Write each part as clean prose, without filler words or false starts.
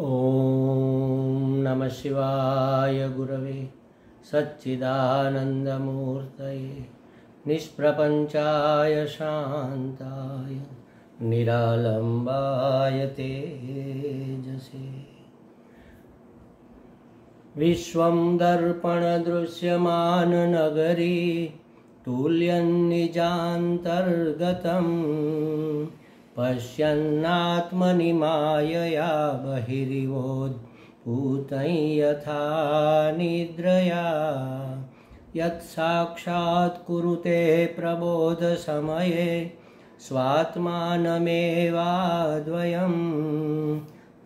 ओम नमः शिवाय गुरवे सच्चिदानन्दमूर्तये निष्प्रपञ्चाय शान्ताय निरालम्बाय तेजसे। विश्वं दर्पणदृश्यमान नगरी तुल्यन्निजान्तर्गतम् पश्यन्नात्मनि मायया बहिरिवोद्भूतं यथा निद्रया यत्साक्षात् कुरुते प्रबोधसमये स्वात्मानमेवाद्वयम्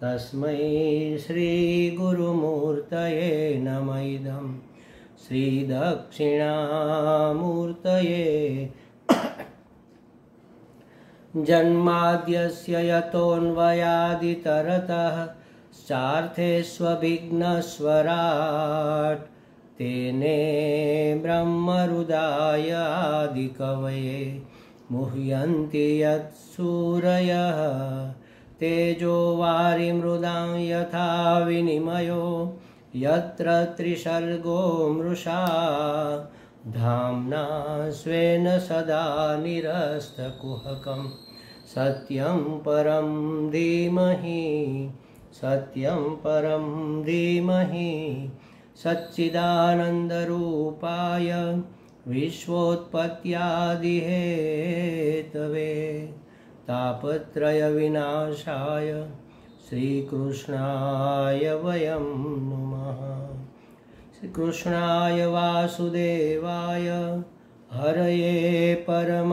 तस्मै श्रीगुरुमूर्तये नमः इदं श्रीदक्षिणामूर्तये। जन्माद्यस्य यतोऽन्वयादितरतः चार्थेष्वभिघ्नस्वराट् तेने ब्रह्महृदाय आदिकवये मुह्यन्ति यत्सूरयः तेजो वारिमृदां यथा विनिमयो यत्र त्रिसर्गो मृषा धाम्ना स्वेन सदा निरस्तकुहकं सत्यं परं धीमहि सच्चिदानन्दरूपाय विश्वोत्पत्त्यादिहेतवे तापत्रयविनाशाय श्रीकृष्णाय वयं नुमः। श्रीकृष्णाय वासुदेवाय हरये परमात्मने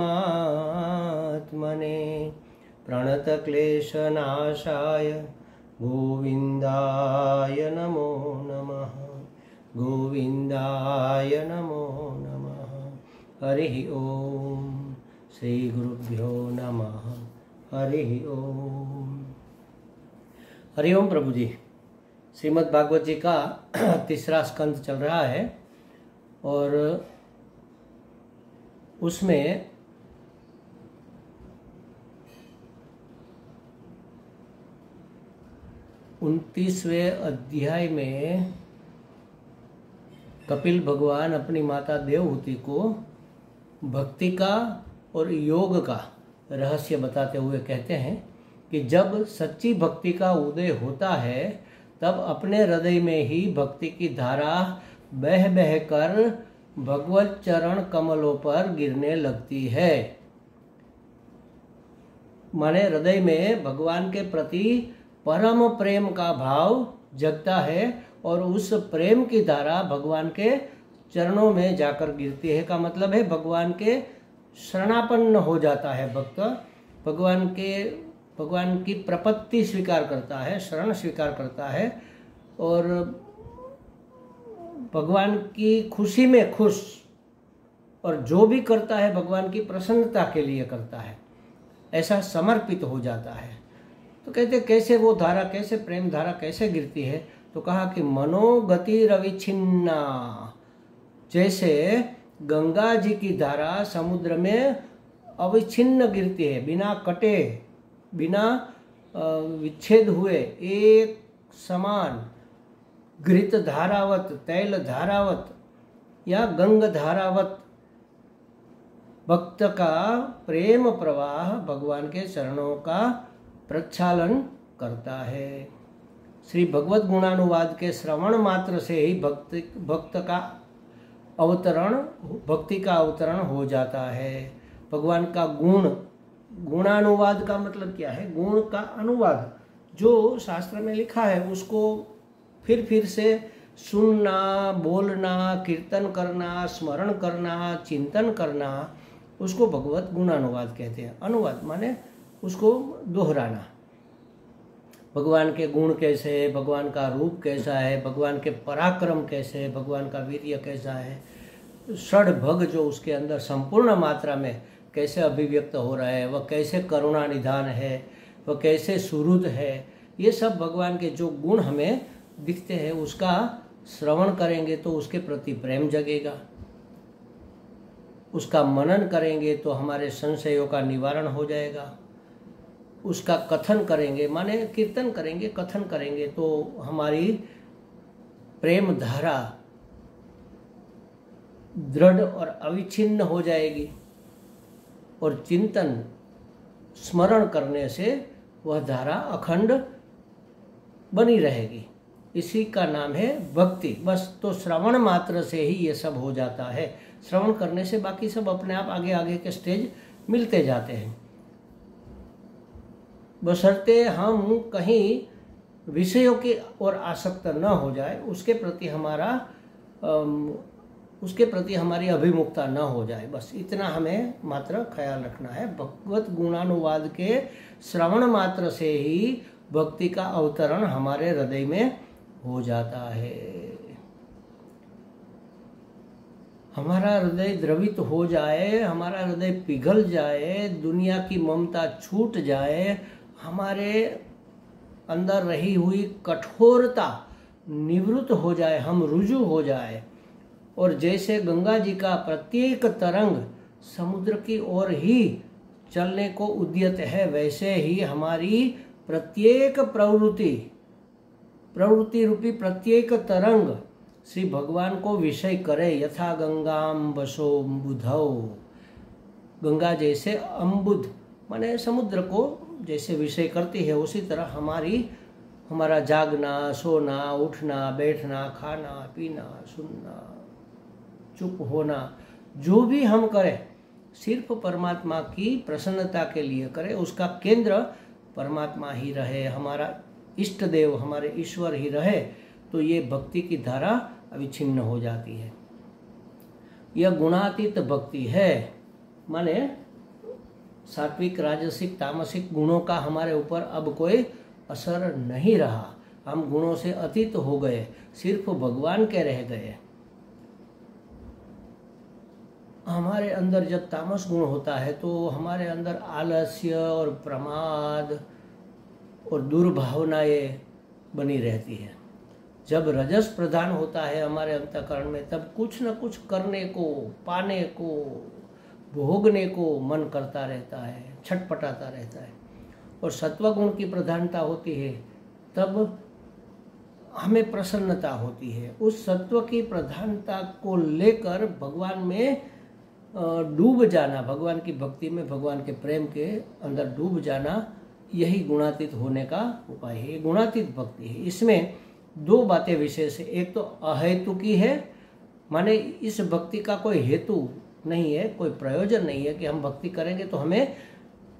प्रणतक्लेशनाशाय गोविन्दाय नमो नमः। गोविन्दाय नमो नमः। हरिः ओम। श्री गुरुभ्यो नमः। हरिः ओम। हरिओम प्रभु जी। श्रीमद् भागवत जी का तीसरा स्कंद चल रहा है और उसमें 29वें अध्याय में कपिल भगवान अपनी माता देवहूति को भक्ति का और योग का रहस्य बताते हुए कहते हैं कि जब सच्ची भक्ति का उदय होता है तब अपने हृदय में ही भक्ति की धारा बह बह कर भगवत चरण कमलों पर गिरने लगती है। माने हृदय में भगवान के प्रति परम प्रेम का भाव जगता है और उस प्रेम की धारा भगवान के चरणों में जाकर गिरती है का मतलब है भगवान के शरणापन्न हो जाता है भक्त। भगवान की प्रपत्ति स्वीकार करता है, शरण स्वीकार करता है और भगवान की खुशी में खुश और जो भी करता है भगवान की प्रसन्नता के लिए करता है, ऐसा समर्पित हो जाता है। तो कहते कैसे वो धारा, कैसे प्रेम धारा कैसे गिरती है, तो कहा कि मनोगति रविच्छिन्ना, जैसे गंगा जी की धारा समुद्र में अविच्छिन्न गिरती है, बिना कटे बिना विच्छेद हुए एक समान घृत धारावत, तैल धारावत या गंग धारावत भक्त का प्रेम प्रवाह भगवान के चरणों का प्रक्षालन करता है। श्री भगवत गुणानुवाद के श्रवण मात्र से ही भक्ति का अवतरण हो जाता है। भगवान का गुणानुवाद का मतलब क्या है? गुण का अनुवाद, जो शास्त्र में लिखा है उसको फिर से सुनना, बोलना, कीर्तन करना, स्मरण करना, चिंतन करना, उसको भगवत गुणानुवाद कहते हैं। अनुवाद माने उसको दोहराना। भगवान के गुण कैसे है, भगवान का रूप कैसा है, भगवान के पराक्रम कैसे है, भगवान का वीर्य कैसा है, षड्भग जो उसके अंदर संपूर्ण मात्रा में कैसे अभिव्यक्त हो रहा है, वह कैसे करुणा निधान है, वह कैसे सुहृद है, ये सब भगवान के जो गुण हमें दिखते हैं उसका श्रवण करेंगे तो उसके प्रति प्रेम जगेगा। उसका मनन करेंगे तो हमारे संशयों का निवारण हो जाएगा। उसका कथन करेंगे, माने कीर्तन करेंगे, कथन करेंगे, तो हमारी प्रेम धारा दृढ़ और अविच्छिन्न हो जाएगी और चिंतन स्मरण करने से वह धारा अखंड बनी रहेगी। इसी का नाम है भक्ति। बस तो श्रवण मात्र से ही ये सब हो जाता है। श्रवण करने से बाकी सब अपने आप आगे आगे के स्टेज मिलते जाते हैं, बशर्ते हम कहीं विषयों की ओर आसक्त न हो जाए, उसके प्रति हमारी अभिमुखता न हो जाए। बस इतना हमें मात्र ख्याल रखना है। भगवत गुणानुवाद के श्रवण मात्र से ही भक्ति का अवतरण हमारे हृदय में हो जाता है। हमारा हृदय द्रवित हो जाए, हमारा हृदय पिघल जाए, दुनिया की ममता छूट जाए, हमारे अंदर रही हुई कठोरता निवृत्त हो जाए, हम रुजु हो जाए, और जैसे गंगा जी का प्रत्येक तरंग समुद्र की ओर ही चलने को उद्यत है, वैसे ही हमारी प्रत्येक प्रवृत्ति रूपी प्रत्येक तरंग श्री भगवान को विषय करे। यथा गंगाम बसो अम्बुधौ, गंगा जैसे अम्बुध माने समुद्र को जैसे विषय करती है, उसी तरह हमारा जागना, सोना, उठना, बैठना, खाना, पीना, सुनना, चुप होना, जो भी हम करें सिर्फ परमात्मा की प्रसन्नता के लिए करें। उसका केंद्र परमात्मा ही रहे, हमारा इष्ट देव, हमारे ईश्वर ही रहे, तो ये भक्ति की धारा अविच्छिन्न हो जाती है। यह गुणातीत भक्ति है, माने सात्विक, राजसिक, तामसिक गुणों का हमारे ऊपर अब कोई असर नहीं रहा। हम गुणों से अतीत हो गए, सिर्फ भगवान के रह गए। हमारे अंदर जब तामस गुण होता है तो हमारे अंदर आलस्य और प्रमाद और दुर्भावनाएं बनी रहती है। जब रजस प्रधान होता है हमारे अंतःकरण में, तब कुछ न कुछ करने को, पाने को, भोगने को मन करता रहता है, छटपटाता रहता है। और सत्वगुण की प्रधानता होती है, तब हमें प्रसन्नता होती है। उस सत्व की प्रधानता को लेकर भगवान में डूब जाना, भगवान की भक्ति में, भगवान के प्रेम के अंदर डूब जाना, यही गुणातीत होने का उपाय है। ये गुणातीत भक्ति है। इसमें दो बातें विशेष है। एक तो अहेतुकी है, माने इस भक्ति का कोई हेतु नहीं है, कोई प्रयोजन नहीं है कि हम भक्ति करेंगे तो हमें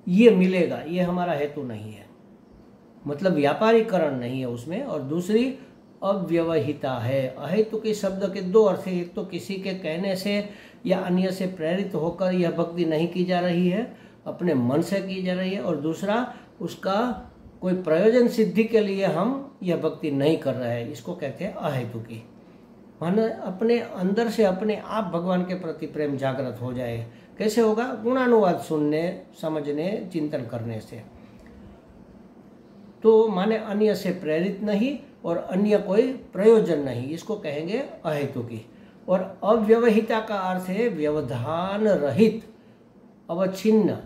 ये मिलेगा, ये हमारा हेतु नहीं है, मतलब व्यापारीकरण नहीं है उसमें। और दूसरी अव्यवहिता है। अहेतुकी शब्द के दो अर्थ है। एक तो किसी के कहने से या अन्य से प्रेरित होकर यह भक्ति नहीं की जा रही है, अपने मन से की जा रही है, और दूसरा उसका कोई प्रयोजन सिद्धि के लिए हम यह भक्ति नहीं कर रहे हैं, इसको कहते हैं अहेतुकी। माने अपने अंदर से अपने आप भगवान के प्रति प्रेम जागृत हो जाए। कैसे होगा? गुणानुवाद सुनने, समझने, चिंतन करने से। तो माने अन्य से प्रेरित नहीं और अन्य कोई प्रयोजन नहीं, इसको कहेंगे अहेतुकी। और अव्यवहिता का अर्थ है व्यवधान रहित, अवच्छिन्न,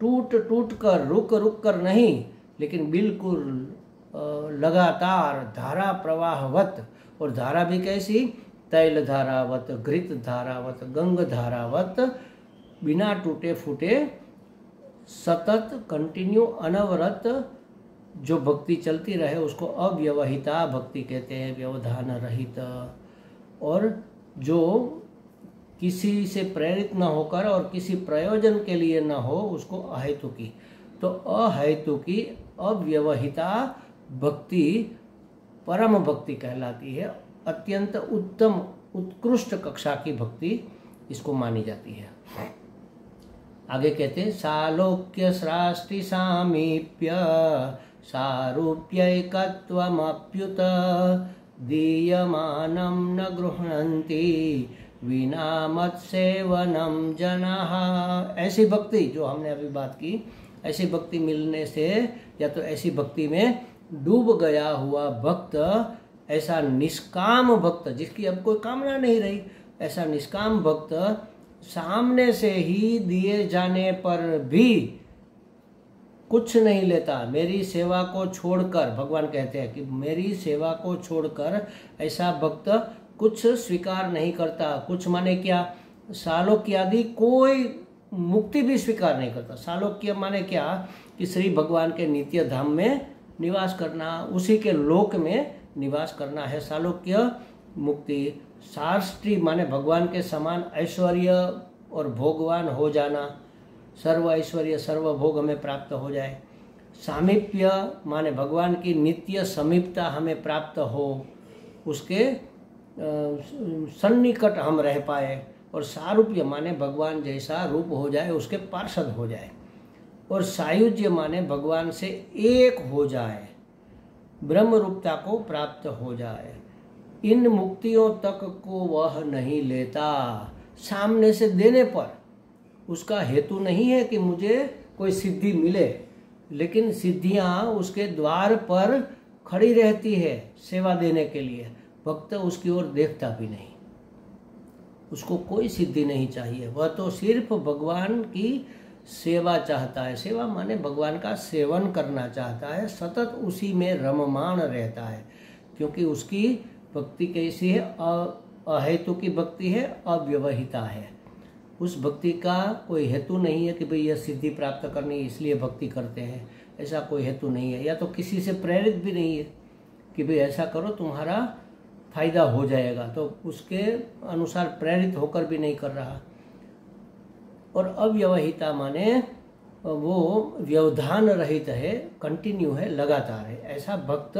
टूट कर, रुक कर नहीं, लेकिन बिल्कुल लगातार धारा प्रवाहवत। और धारा भी कैसी? तैल धारावत, घृत धारावत, गंग धारावत, बिना टूटे फूटे सतत कंटिन्यू अनवरत जो भक्ति चलती रहे उसको अव्यवहिता भक्ति कहते हैं, व्यवधान रहित। और जो किसी से प्रेरित न होकर और किसी प्रयोजन के लिए न हो उसको अहेतुकी। तो अहेतुकी अव्यवहिता भक्ति परम भक्ति कहलाती है। अत्यंत उत्तम उत्कृष्ट कक्षा की भक्ति इसको मानी जाती है। आगे कहते हैं सालोक्य सृष्टि सामीप्य सारूप्यैकत्वमप्युत दीयमानं न गृह्णन्ति विना मत्सेवनं जनाः। ऐसी भक्ति जो हमने अभी बात की, ऐसी भक्ति मिलने से या तो ऐसी भक्ति में डूब गया हुआ भक्त, ऐसा निष्काम भक्त जिसकी अब कोई कामना नहीं रही, ऐसा निष्काम भक्त सामने से ही दिए जाने पर भी कुछ नहीं लेता, मेरी सेवा को छोड़कर, भगवान कहते हैं कि मेरी सेवा को छोड़कर ऐसा भक्त कुछ स्वीकार नहीं करता। कुछ माने क्या? सालोक्य आदि कोई मुक्ति भी स्वीकार नहीं करता। सालोक्य माने क्या? कि श्री भगवान के नित्य धाम में निवास करना, उसी के लोक में निवास करना है सालोक्य मुक्ति। सार्ष्टी माने भगवान के समान ऐश्वर्य और भोगवान हो जाना, सर्व ऐश्वर्य सर्व भोग हमें प्राप्त हो जाए। सामीप्य माने भगवान की नित्य समीपता हमें प्राप्त हो, उसके सन्निकट हम रह पाए। और सारूप्य माने भगवान जैसा रूप हो जाए, उसके पार्षद हो जाए। और सायुज्य माने भगवान से एक हो जाए, ब्रह्म रूपता को प्राप्त हो जाए। इन मुक्तियों तक को वह नहीं लेता। सामने से देने पर उसका हेतु नहीं है कि मुझे कोई सिद्धि मिले, लेकिन सिद्धियां उसके द्वार पर खड़ी रहती है सेवा देने के लिए। भक्त उसकी ओर देखता भी नहीं, उसको कोई सिद्धि नहीं चाहिए, वह तो सिर्फ भगवान की सेवा चाहता है। सेवा माने भगवान का सेवन करना चाहता है, सतत उसी में रममाण रहता है। क्योंकि उसकी भक्ति कैसी है? अहेतु की भक्ति है, अव्यवहिता है। उस भक्ति का कोई हेतु नहीं है कि भाई यह सिद्धि प्राप्त करनी इसलिए भक्ति करते हैं, ऐसा कोई हेतु नहीं है। या तो किसी से प्रेरित भी नहीं है कि भाई ऐसा करो तुम्हारा फायदा हो जाएगा, तो उसके अनुसार प्रेरित होकर भी नहीं कर रहा। और अव्यवहिता माने वो व्यवधान रहित है, कंटिन्यू है, लगातार है। ऐसा भक्त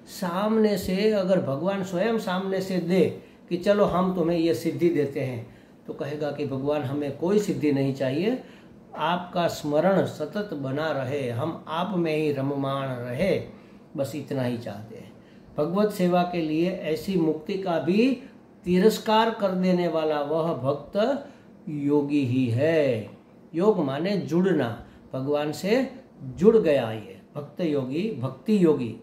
सामने से, अगर भगवान स्वयं सामने से दे कि चलो हम तुम्हें ये सिद्धि देते हैं, तो कहेगा कि भगवान हमें कोई सिद्धि नहीं चाहिए, आपका स्मरण सतत बना रहे, हम आप में ही रममाण रहे, बस इतना ही चाहते हैं। भगवत सेवा के लिए ऐसी मुक्ति का भी तिरस्कार कर देने वाला वह भक्त योगी ही है। योग माने जुड़ना, भगवान से जुड़ गया ये भक्त योगी, भक्ति योगी।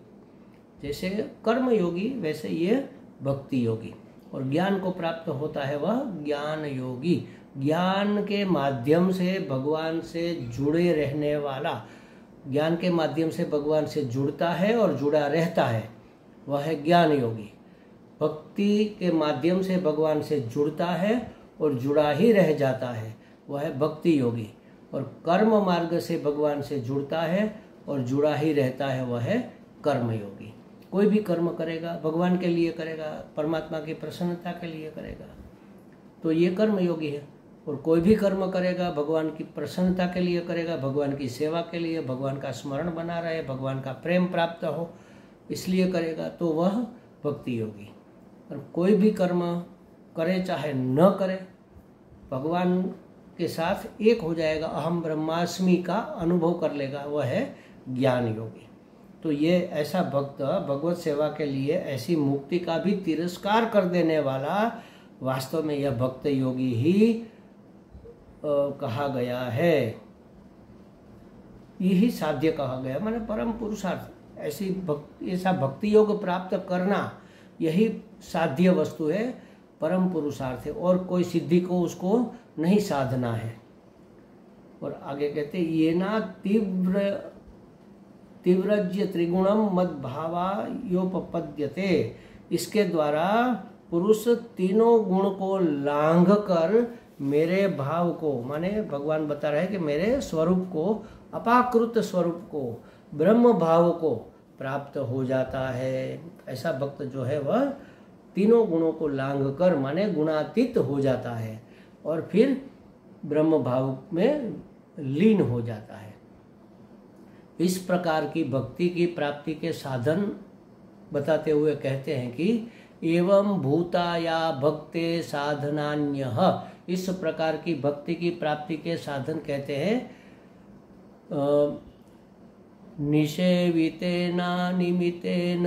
जैसे कर्म योगी वैसे ये भक्ति योगी। और ज्ञान को प्राप्त होता है वह ज्ञान योगी। ज्ञान के माध्यम से भगवान से जुड़े रहने वाला, ज्ञान के माध्यम से भगवान से जुड़ता है और जुड़ा रहता है, वह है ज्ञान योगी। भक्ति के माध्यम से भगवान से जुड़ता है और जुड़ा ही रह जाता है, वह है भक्ति योगी। और कर्म मार्ग से भगवान से जुड़ता है और जुड़ा ही रहता है, वह है कर्म योगी। कोई भी कर्म करेगा भगवान के लिए करेगा, परमात्मा की प्रसन्नता के लिए करेगा, तो ये कर्म योगी है। और कोई भी कर्म करेगा भगवान की प्रसन्नता के लिए करेगा, भगवान की सेवा के लिए, भगवान का स्मरण बना रहे, भगवान का प्रेम प्राप्त हो, इसलिए करेगा, तो वह भक्ति योगी। और कोई भी कर्म करे चाहे न करे, भगवान के साथ एक हो जाएगा, अहम ब्रह्मास्मि का अनुभव कर लेगा, वह है ज्ञान योगी। तो ये ऐसा भक्त भगवत सेवा के लिए ऐसी मुक्ति का भी तिरस्कार कर देने वाला, वास्तव में यह भक्त योगी ही कहा गया है, यही साध्य कहा गया, माने परम पुरुषार्थ। ऐसा भक्ति योग प्राप्त करना यही साध्य वस्तु है, परम पुरुषार्थ है। और कोई सिद्धि को उसको नहीं साधना है। और आगे कहते ये ना तीव्रज्य त्रिगुणम मद्भावायोपपद्यते, इसके द्वारा पुरुष तीनों गुण को लांघ कर मेरे भाव को, माने भगवान बता रहे हैं कि मेरे स्वरूप को, अपाकृत स्वरूप को, ब्रह्म भाव को प्राप्त हो जाता है। ऐसा भक्त जो है वह तीनों गुणों को लांघ कर, माने गुणातीत हो जाता है और फिर ब्रह्म भाव में लीन हो जाता है। इस प्रकार की भक्ति की प्राप्ति के साधन बताते हुए कहते हैं कि एवं भूताया भक्ते साधनान्यः, इस प्रकार की भक्ति की प्राप्ति के साधन कहते हैं निषेवितेन निमितेन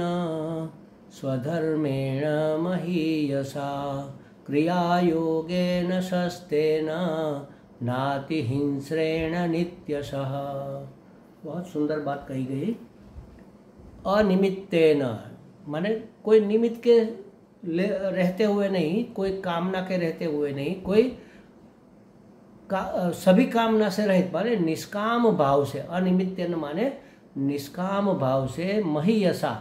स्वधर्मेण महीयसा क्रियायोगेन शस्तेन नातिहिंस्रेण नित्यशः। बहुत सुंदर बात कही गई। अनिमित्तेन माने कोई निमित्त के रहते हुए नहीं, कोई कामना के रहते हुए नहीं, कोई सभी कामना से रहित माने निष्काम भाव से, अनिमित्तेन माने निष्काम भाव से, महीयसा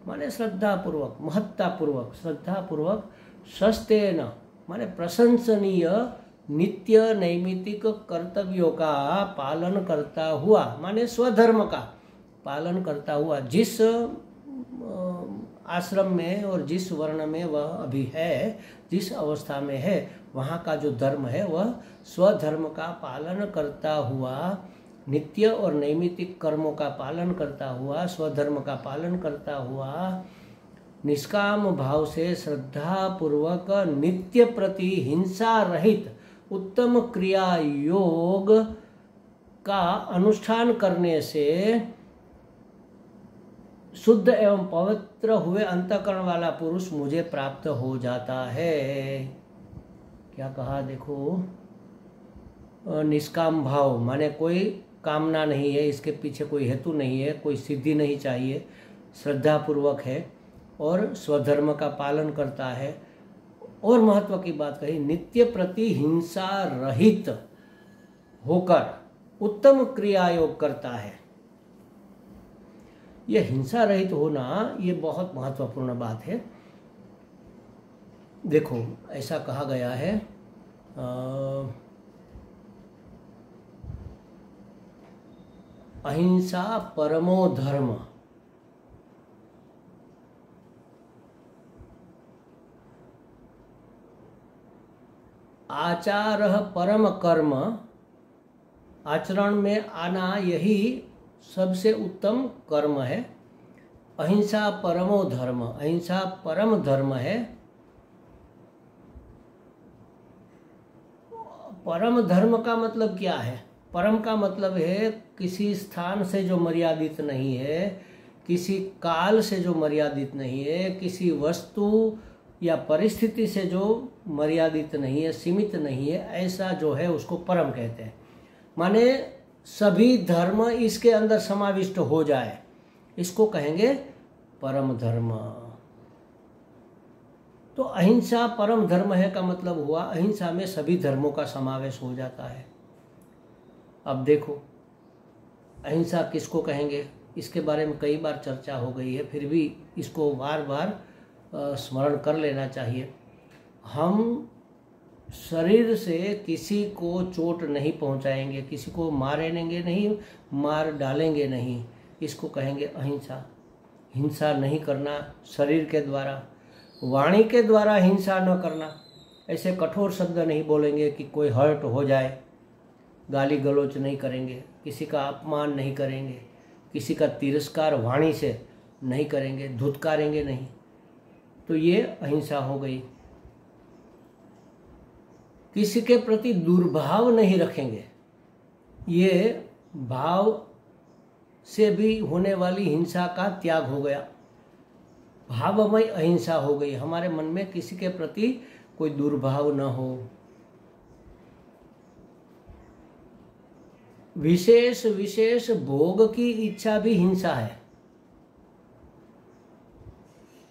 माने श्रद्धापूर्वक, महत्तापूर्वक, श्रद्धापूर्वक, सस्तेन माने प्रशंसनीय नित्य नैमित्तिक कर्तव्यों का पालन करता हुआ, माने स्वधर्म का पालन करता हुआ, जिस आश्रम में और जिस वर्ण में वह अभी है, जिस अवस्था में है, वहाँ का जो धर्म है वह स्वधर्म का पालन करता हुआ, नित्य और नैमित्तिक कर्मों का पालन करता हुआ, स्वधर्म का पालन करता हुआ, निष्काम भाव से श्रद्धा पूर्वक नित्य प्रति हिंसा रहित उत्तम क्रिया योग का अनुष्ठान करने से शुद्ध एवं पवित्र हुए अंतःकरण वाला पुरुष मुझे प्राप्त हो जाता है। क्या कहा देखो, निष्काम भाव माने कोई कामना नहीं है, इसके पीछे कोई हेतु नहीं है, कोई सिद्धि नहीं चाहिए, श्रद्धापूर्वक है और स्वधर्म का पालन करता है, और महत्व की बात कही, नित्य प्रति हिंसा रहित होकर उत्तम क्रिया योग करता है। यह हिंसा रहित होना ये बहुत महत्वपूर्ण बात है। देखो ऐसा कहा गया है, अहिंसा परमो धर्म, आचारः परम कर्म, आचरण में आना यही सबसे उत्तम कर्म है। अहिंसा परमो धर्म, अहिंसा परम धर्म है। परम धर्म का मतलब क्या है? परम का मतलब है किसी स्थान से जो मर्यादित नहीं है, किसी काल से जो मर्यादित नहीं है, किसी वस्तु या परिस्थिति से जो मर्यादित नहीं है, सीमित नहीं है, ऐसा जो है उसको परम कहते हैं। माने सभी धर्म इसके अंदर समाविष्ट हो जाए, इसको कहेंगे परम धर्म। तो अहिंसा परम धर्म है का मतलब हुआ अहिंसा में सभी धर्मों का समावेश हो जाता है। अब देखो अहिंसा किसको कहेंगे, इसके बारे में कई बार चर्चा हो गई है, फिर भी इसको बार बार स्मरण कर लेना चाहिए। हम शरीर से किसी को चोट नहीं पहुंचाएंगे, किसी को मारेंगे नहीं, मार डालेंगे नहीं, इसको कहेंगे अहिंसा। हिंसा नहीं करना शरीर के द्वारा, वाणी के द्वारा हिंसा न करना, ऐसे कठोर शब्द नहीं बोलेंगे कि कोई हर्ट हो जाए, गाली गलौच नहीं करेंगे, किसी का अपमान नहीं करेंगे, किसी का तिरस्कार वाणी से नहीं करेंगे, धुतकारेंगे नहीं, तो ये अहिंसा हो गई। किसी के प्रति दुर्भाव नहीं रखेंगे, ये भाव से भी होने वाली हिंसा का त्याग हो गया, भावमय अहिंसा हो गई। हमारे मन में किसी के प्रति कोई दुर्भाव न हो। विशेष विशेष भोग की इच्छा भी हिंसा है।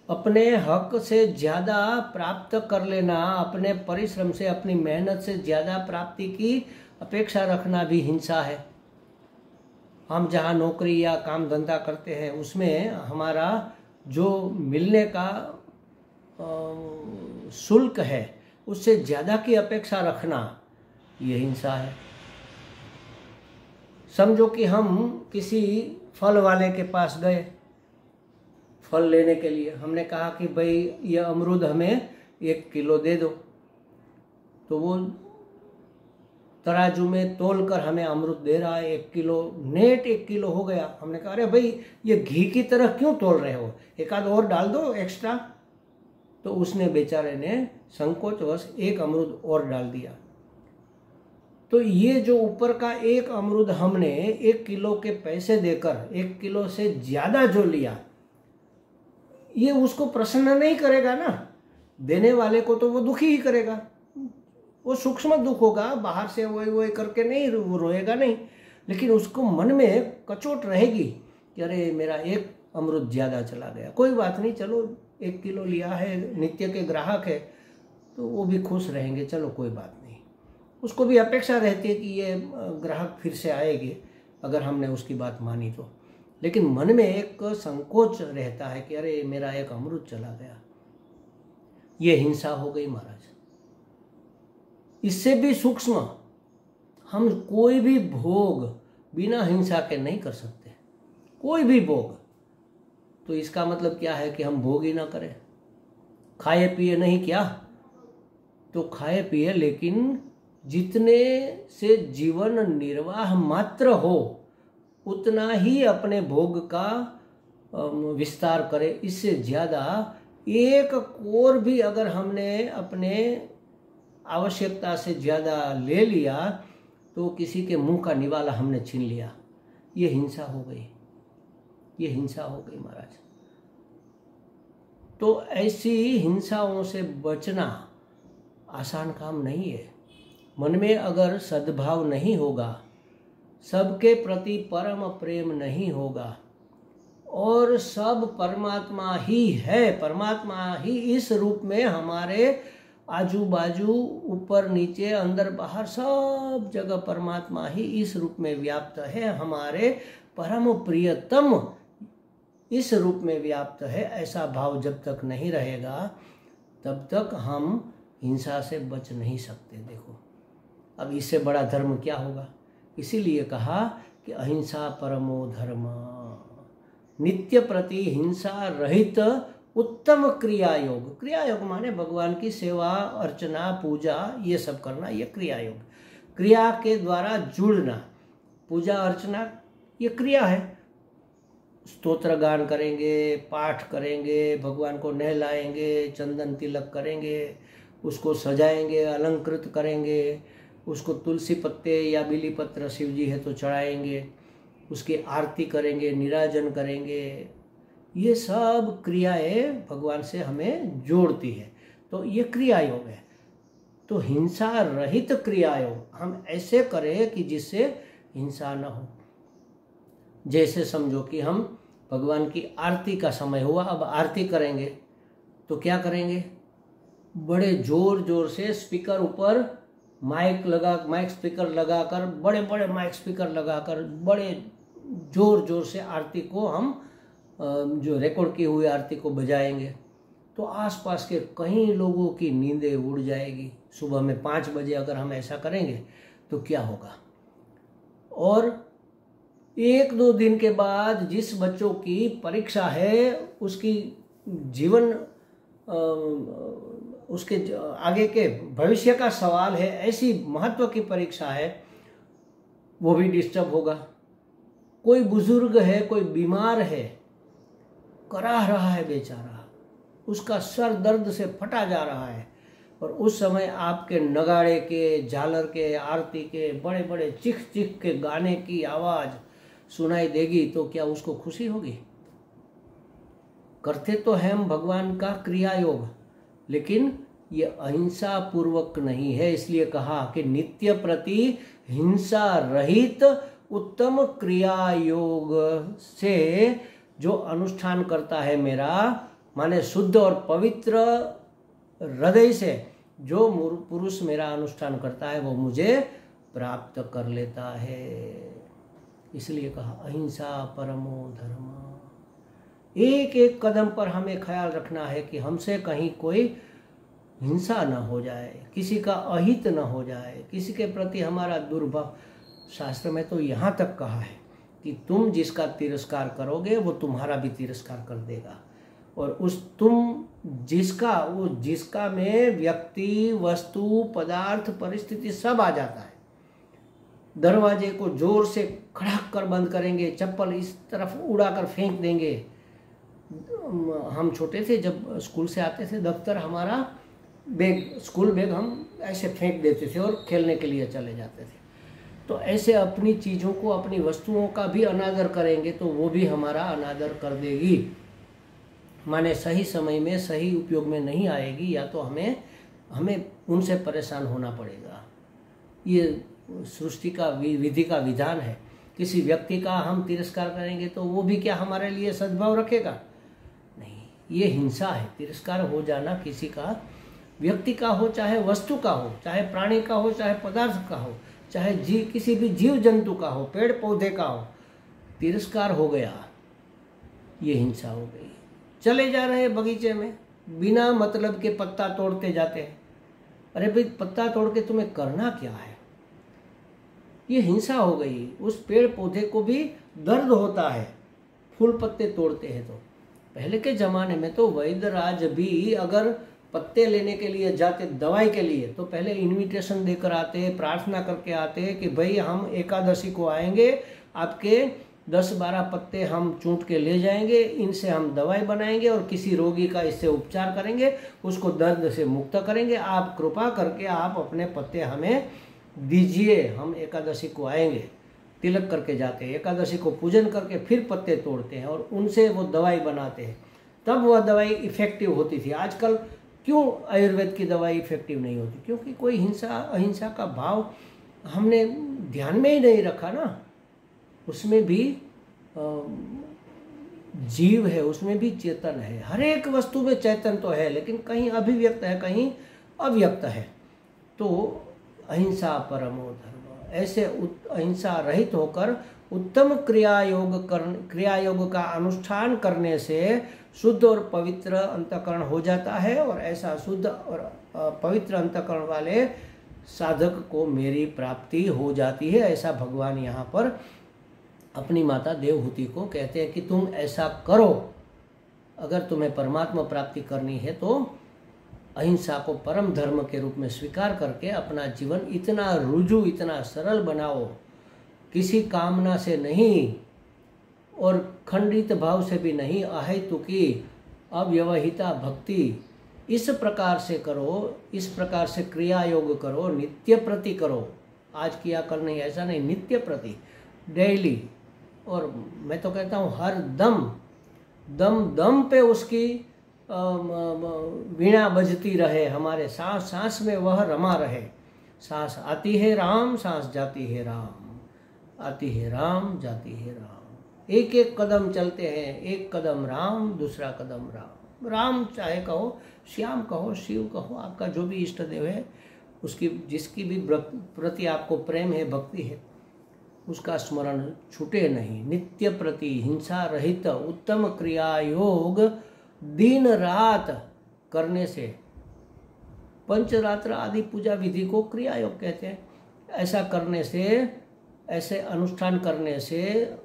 अपने हक से ज्यादा प्राप्त कर लेना, अपने परिश्रम से, अपनी मेहनत से ज्यादा प्राप्ति की अपेक्षा रखना भी हिंसा है। हम जहाँ नौकरी या काम धंधा करते हैं उसमें हमारा जो मिलने का शुल्क है उससे ज्यादा की अपेक्षा रखना, ये हिंसा है। समझो कि हम किसी फल वाले के पास गए फल लेने के लिए, हमने कहा कि भाई ये अमरूद हमें 1 किलो दे दो, तो वो तराजू में तोल कर हमें अमरूद दे रहा है 1 किलो, नेट 1 किलो हो गया। हमने कहा अरे भाई ये घी की तरह क्यों तोल रहे हो, एक आध और डाल दो एक्स्ट्रा। तो उसने बेचारे ने संकोचवश 1 अमरूद और डाल दिया। तो ये जो ऊपर का 1 अमरूद हमने 1 किलो के पैसे देकर 1 किलो से ज्यादा जो लिया, ये उसको प्रसन्न नहीं करेगा ना, देने वाले को तो वो दुखी ही करेगा। वो सूक्ष्म दुख होगा, बाहर से वही वही करके नहीं रोएगा नहीं, लेकिन उसको मन में कचोट रहेगी कि अरे मेरा 1 अमरूद ज़्यादा चला गया। कोई बात नहीं, चलो 1 किलो लिया है, नित्य के ग्राहक है तो वो भी खुश रहेंगे, चलो कोई बात नहीं। उसको भी अपेक्षा रहती है कि ये ग्राहक फिर से आएंगे अगर हमने उसकी बात मानी तो। लेकिन मन में एक संकोच रहता है कि अरे मेरा एक अमृत चला गया। ये हिंसा हो गई महाराज। इससे भी सूक्ष्म, हम कोई भी भोग बिना हिंसा के नहीं कर सकते, कोई भी भोग। तो इसका मतलब क्या है कि हम भोग ही ना करें, खाए पिए नहीं क्या? तो खाए पिए, लेकिन जितने से जीवन निर्वाह मात्र हो उतना ही अपने भोग का विस्तार करे। इससे ज़्यादा एक कोर भी अगर हमने अपने आवश्यकता से ज़्यादा ले लिया तो किसी के मुंह का निवाला हमने छीन लिया। ये हिंसा हो गई, ये हिंसा हो गई महाराज। तो ऐसी हिंसाओं से बचना आसान काम नहीं है। मन में अगर सद्भाव नहीं होगा, सबके प्रति परम प्रेम नहीं होगा और सब परमात्मा ही है, परमात्मा ही इस रूप में हमारे आजू बाजू ऊपर नीचे अंदर बाहर सब जगह परमात्मा ही इस रूप में व्याप्त है, हमारे परम प्रियतम इस रूप में व्याप्त है, ऐसा भाव जब तक नहीं रहेगा तब तक हम हिंसा से बच नहीं सकते। देखो अब इससे बड़ा धर्म क्या होगा? इसीलिए कहा कि अहिंसा परमो धर्म, नित्य प्रति हिंसा रहित उत्तम क्रिया योग। क्रिया योग माने भगवान की सेवा अर्चना पूजा ये सब करना, ये क्रिया योग। क्रिया के द्वारा जुड़ना, पूजा अर्चना ये क्रिया है। स्तोत्र गान करेंगे, पाठ करेंगे, भगवान को नहलाएंगे, चंदन तिलक करेंगे, उसको सजाएंगे, अलंकृत करेंगे, उसको तुलसी पत्ते या बिली पत्र शिव जी है तो चढ़ाएंगे, उसकी आरती करेंगे, निराजन करेंगे। ये सब क्रियाएं भगवान से हमें जोड़ती है, तो ये क्रिया योग है। तो हिंसा रहित क्रिया योग हम ऐसे करें कि जिससे हिंसा न हो। जैसे समझो कि हम भगवान की आरती का समय हुआ, अब आरती करेंगे तो क्या करेंगे? बड़े जोर जोर से स्पीकर ऊपर माइक स्पीकर लगाकर, बड़े बड़े माइक स्पीकर लगाकर बड़े जोर जोर से आरती को हम जो रिकॉर्ड की हुई आरती को बजाएंगे तो आसपास के कई लोगों की नींदें उड़ जाएगी। सुबह में 5 बजे अगर हम ऐसा करेंगे तो क्या होगा? और 1-2 दिन के बाद जिस बच्चों की परीक्षा है, उसकी जीवन उसके आगे के भविष्य का सवाल है, ऐसी महत्व की परीक्षा है, वो भी डिस्टर्ब होगा। कोई बुजुर्ग है, कोई बीमार है, कराह रहा है बेचारा, उसका सर दर्द से फटा जा रहा है, और उस समय आपके नगाड़े के, झालर के, आरती के बड़े बड़े चिख चिख के गाने की आवाज़ सुनाई देगी तो क्या उसको खुशी होगी? करते तो हैं हम भगवान का क्रिया योग, लेकिन ये अहिंसा पूर्वक नहीं है। इसलिए कहा कि नित्य प्रति हिंसा रहित उत्तम क्रिया योग से जो अनुष्ठान करता है मेरा, माने शुद्ध और पवित्र हृदय से जो पुरुष मेरा अनुष्ठान करता है वो मुझे प्राप्त कर लेता है। इसलिए कहा अहिंसा परमो धर्म। एक एक कदम पर हमें ख्याल रखना है कि हमसे कहीं कोई हिंसा न हो जाए, किसी का अहित न हो जाए, किसी के प्रति हमारा दुर्भाव। शास्त्र में तो यहाँ तक कहा है कि तुम जिसका तिरस्कार करोगे वो तुम्हारा भी तिरस्कार कर देगा। और उस तुम जिसका में व्यक्ति, वस्तु, पदार्थ, परिस्थिति सब आ जाता है। दरवाजे को जोर से खड़ाक कर बंद करेंगे, चप्पल इस तरफ उड़ाकर फेंक देंगे। हम छोटे थे जब स्कूल से आते थे, दफ्तर हमारा बैग, स्कूल बैग हम ऐसे फेंक देते थे और खेलने के लिए चले जाते थे। तो ऐसे अपनी चीज़ों को, अपनी वस्तुओं का भी अनादर करेंगे तो वो भी हमारा अनादर कर देगी, माने सही समय में सही उपयोग में नहीं आएगी, या तो हमें उनसे परेशान होना पड़ेगा। ये सृष्टि का विधि का विधान है। किसी व्यक्ति का हम तिरस्कार करेंगे तो वो भी क्या हमारे लिए सद्भाव रखेगा? नहीं, ये हिंसा है। तिरस्कार हो जाना किसी का व्यक्ति का हो चाहे वस्तु का हो, चाहे प्राणी का हो चाहे पदार्थ का हो, चाहे किसी भी जीव जंतु का हो, पेड़ पौधे का हो, तिरस्कार हो गया, ये हिंसा हो गई। चले जा रहे हैं बगीचे में, बिना मतलब के पत्ता तोड़ते जाते हैं। अरे भाई, पत्ता तोड़ के तुम्हें करना क्या है? ये हिंसा हो गई। उस पेड़ पौधे को भी दर्द होता है, फूल पत्ते तोड़ते हैं तो। पहले के ज़माने में तो वैद्यराज भी अगर पत्ते लेने के लिए जाते दवाई के लिए, तो पहले इनविटेशन देकर आते, प्रार्थना करके आते कि भाई हम एकादशी को आएंगे, आपके 10-12 पत्ते हम चूंट के ले जाएंगे, इनसे हम दवाई बनाएंगे और किसी रोगी का इससे उपचार करेंगे, उसको दर्द से मुक्त करेंगे। आप कृपा करके आप अपने पत्ते हमें दीजिए, हम एकादशी को आएंगे। तिलक करके जाते हैं, एकादशी को पूजन करके फिर पत्ते तोड़ते हैं और उनसे वो दवाई बनाते हैं, तब वह दवाई इफेक्टिव होती थी। आजकल क्यों आयुर्वेद की दवाई इफेक्टिव नहीं होती? क्योंकि कोई हिंसा अहिंसा का भाव हमने ध्यान में ही नहीं रखा ना। उसमें भी जीव है, उसमें भी चेतन है। हर एक वस्तु में चेतन तो है, लेकिन कहीं अभिव्यक्त है, कहीं अव्यक्त है। तो अहिंसा परमो धर्म, ऐसे अहिंसा रहित होकर उत्तम क्रियायोग का अनुष्ठान करने से शुद्ध और पवित्र अंतःकरण हो जाता है। और ऐसा शुद्ध और पवित्र अंतःकरण वाले साधक को मेरी प्राप्ति हो जाती है। ऐसा भगवान यहाँ पर अपनी माता देवहूति को कहते हैं कि तुम ऐसा करो। अगर तुम्हें परमात्मा प्राप्ति करनी है तो अहिंसा को परम धर्म के रूप में स्वीकार करके अपना जीवन इतना रुजु, इतना सरल बनाओ, किसी कामना से नहीं और खंडित भाव से भी नहीं, अहेतुकी अव्यवहिता भक्ति इस प्रकार से करो, इस प्रकार से क्रिया योग करो, नित्य प्रति करो। आज किया कल नहीं, ऐसा नहीं, नित्य प्रति, डेली। और मैं तो कहता हूँ हर दम पे उसकी वीणा बजती रहे, हमारे सांस सांस में वह रमा रहे। सांस आती है राम, सांस जाती है राम, आती है राम, जाती है राम। एक एक कदम चलते हैं, एक कदम राम, दूसरा कदम राम। राम चाहे कहो, श्याम कहो, शिव कहो, आपका जो भी इष्ट देव है, उसकी जिसकी भी प्रति आपको प्रेम है, भक्ति है, उसका स्मरण छूटे नहीं। नित्य प्रति हिंसा रहित उत्तम क्रिया योग दिन रात करने से, पंचरात्र आदि पूजा विधि को क्रिया योग कहते हैं। ऐसा करने से, ऐसे अनुष्ठान करने से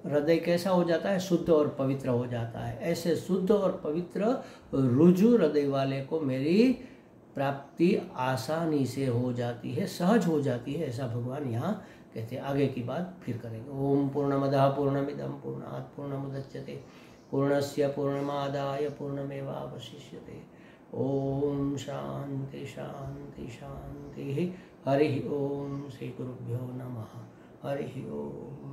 हृदय कैसा हो जाता है? शुद्ध और पवित्र हो जाता है। ऐसे शुद्ध और पवित्र रुजु हृदय वाले को मेरी प्राप्ति आसानी से हो जाती है, सहज हो जाती है। ऐसा भगवान यहाँ कहते हैं। आगे की बात फिर करेंगे। ओम पूर्णमदः पूर्णमिदं पूर्णात् पूर्णमुदच्यते पूर्णस्य पूर्णमादाय पूर्णमेवावशिष्यते। ओम शांति शांति शांति। हरि ओम। श्री गुरुभ्यो नमः। हरि ओम।